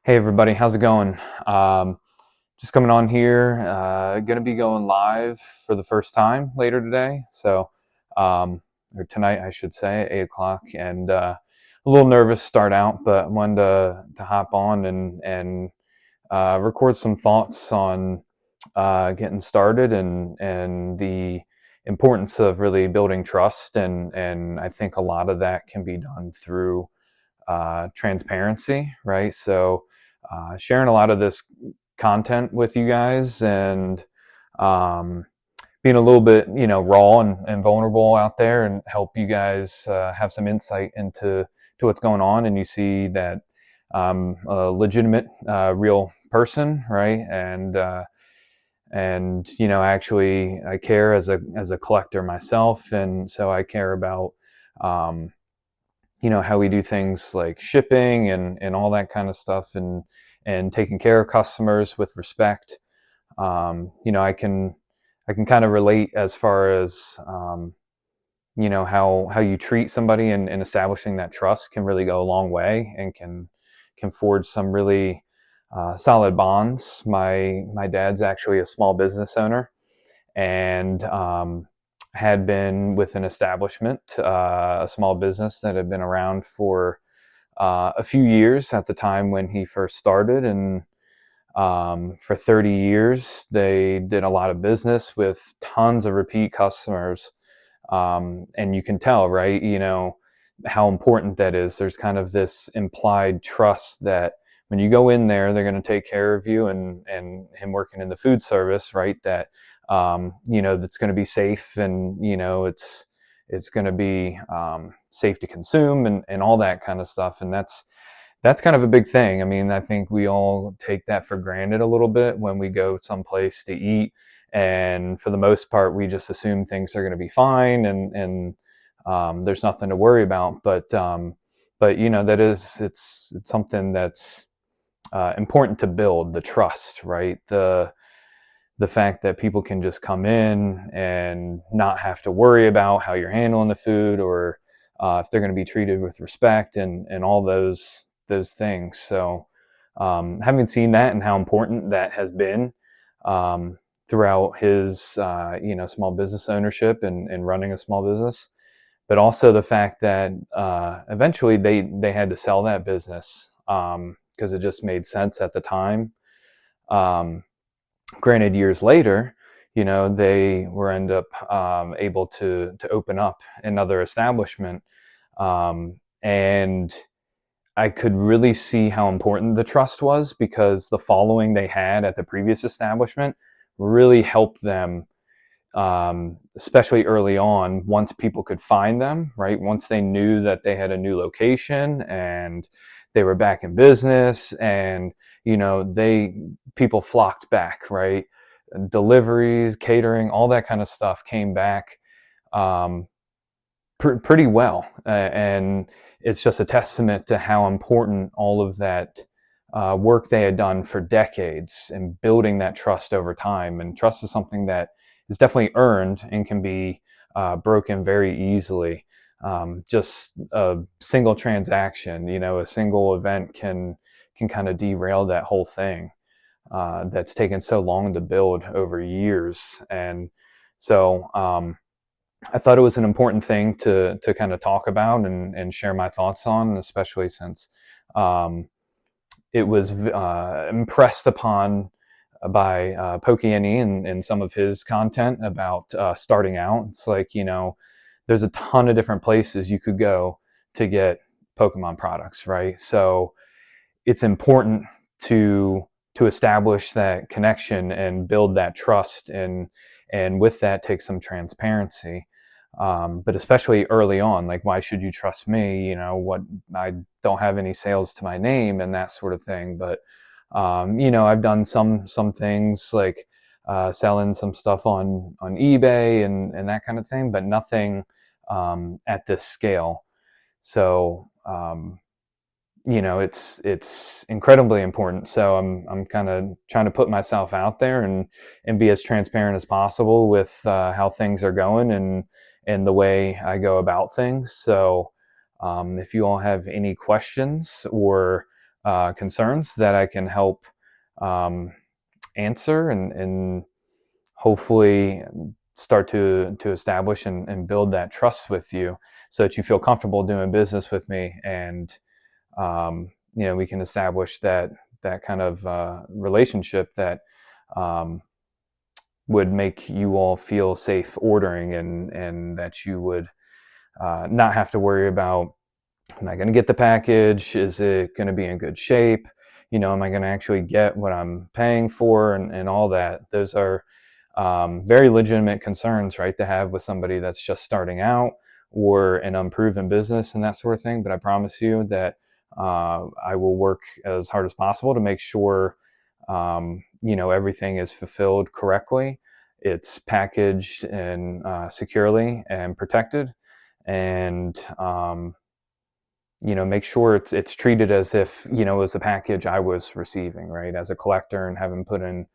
Hey everybody, how's it going? Um, just coming on here, gonna be going live for the first time later today. Or tonight, I should say, at 8 o'clock, and a little nervous to start out, but wanted to hop on and record some thoughts on getting started and the importance of really building trust, and I think a lot of that can be done through transparency, right? Sharing a lot of this content with you guys and um, being a little bit, raw and vulnerable out there and help you guys have some insight into what's going on. And you see that I'm a legitimate, real person, right? And actually, I care as a collector myself, and so I care about um, how we do things like shipping and all that kind of stuff, and taking care of customers with respect. I can kind of relate as far as how you treat somebody and establishing that trust can really go a long way and can forge some really solid bonds. My dad's actually a small business owner, and had been with an establishment, a small business that had been around for a few years at the time when he first started. And for 30 years, they did a lot of business with tons of repeat customers. And you can tell, right, how important that is. There's kind of this implied trust that when you go in there, they're going to take care of you, and him working in the food service, right, that, that's going to be safe, and, it's going to be safe to consume, and all that kind of stuff. And that's kind of a big thing. I mean, I think we all take that for granted a little bit when we go someplace to eat, and for the most part, we just assume things are going to be fine, and there's nothing to worry about. But that it's something that's important to build the trust, right? The fact that people can just come in and not have to worry about how you're handling the food, or if they're going to be treated with respect, and all those things. So having seen that and how important that has been um, throughout his small business ownership and running a small business, but also the fact that eventually they had to sell that business because it just made sense at the time. Um, Granted, years later, they were end up able to open up another establishment, and I could really see how important the trust was, because the following they had at the previous establishment really helped them, especially early on, once people could find them, right? Once they knew that they had a new location and they were back in business, and they people flocked back, right? Deliveries, catering, all that kind of stuff came back um, pretty well, and it's just a testament to how important all of that work they had done for decades and building that trust over time. And trust is something that is definitely earned and can be broken very easily. Just a single transaction, a single event can kind of derail that whole thing that's taken so long to build over years. And so I thought it was an important thing to kind of talk about and share my thoughts on, especially since um, it was impressed upon by Pokiani and some of his content about starting out. It's like, there's a ton of different places you could go to get Pokemon products, right? So it's important to to establish that connection and build that trust, and with that take some transparency, but especially early on, like, why should you trust me? What, I don't have any sales to my name and that sort of thing. But I've done some things like selling some stuff on eBay and that kind of thing, but nothing at this scale. So it's incredibly important. So I'm kind of trying to put myself out there and be as transparent as possible with how things are going and the way I go about things. So if you all have any questions or concerns that I can help answer and hopefully start to establish and build that trust with you so that you feel comfortable doing business with me, and we can establish that kind of relationship that um, would make you all feel safe ordering, and that you would not have to worry about, am I going to get the package? Is it going to be in good shape? Am I going to actually get what I'm paying for, and all that? Those are very legitimate concerns, right, to have with somebody that's just starting out or an unproven business and that sort of thing. But I promise you that I will work as hard as possible to make sure everything is fulfilled correctly. It's packaged and securely and protected, and make sure it's treated as if it was a package I was receiving, right, as a collector, and having put in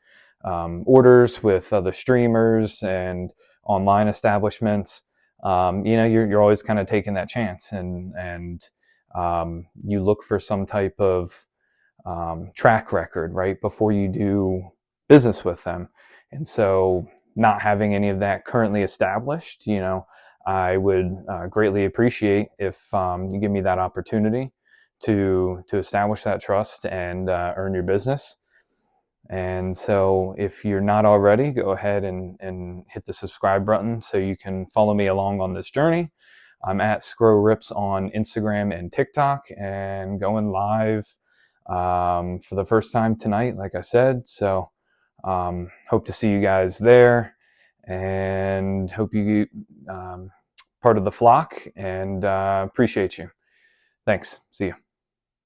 orders with other streamers and online establishments. You're always kind of taking that chance, and you look for some type of track record, right, before you do business with them. And so, not having any of that currently established, I would greatly appreciate if you give me that opportunity to establish that trust and earn your business. And so, if you're not already, go ahead and hit the subscribe button so you can follow me along on this journey. I'm at Scro Rips on Instagram and TikTok, and going live for the first time tonight, like I said. So, hope to see you guys there, and hope you part of the flock, and appreciate you. Thanks. See you.